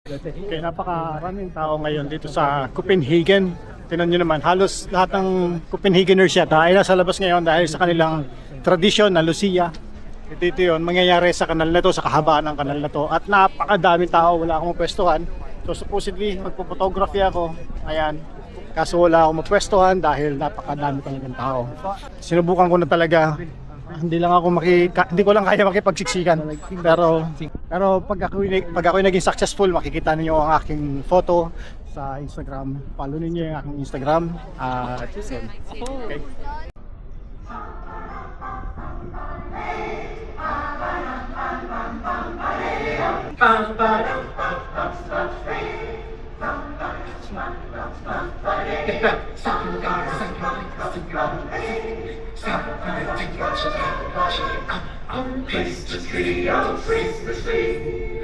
Okay, napakaraming tao ngayon dito sa Copenhagen. Tingnan nyo naman, halos lahat ng Copenhageners yata ay nasa labas ngayon dahil sa kanilang tradisyon na Lucia. Dito yun, mangyayari sa kanal na to, sa kahabaan ng kanal na to. At napakadaming tao, wala akong mapwestuhan. So supposedly, magpo-photography ako. Ayan. Kaso wala akong mapwestuhan dahil napakadami talagang tao. Sinubukan ko na talaga. Hindi ko lang kaya makipagsiksikan. Pero pag ako'y naging successful, makikita niyo ang aking photo sa Instagram. Follow niyo yung aking Instagram. Okay. Christmas tree, oh Christmas tree,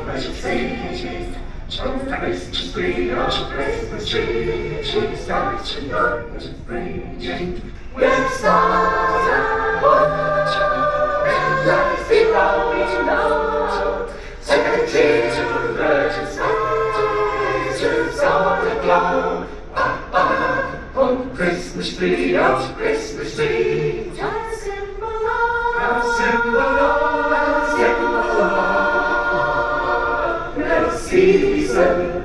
Christmas tree, oh Christmas tree, oh Christmas tree, Jesus Christmas tree. With stars and wood, and lights glowing low, seventeen to virgin skies, to all aglow. Oh Christmas tree, oh Christmas tree. Season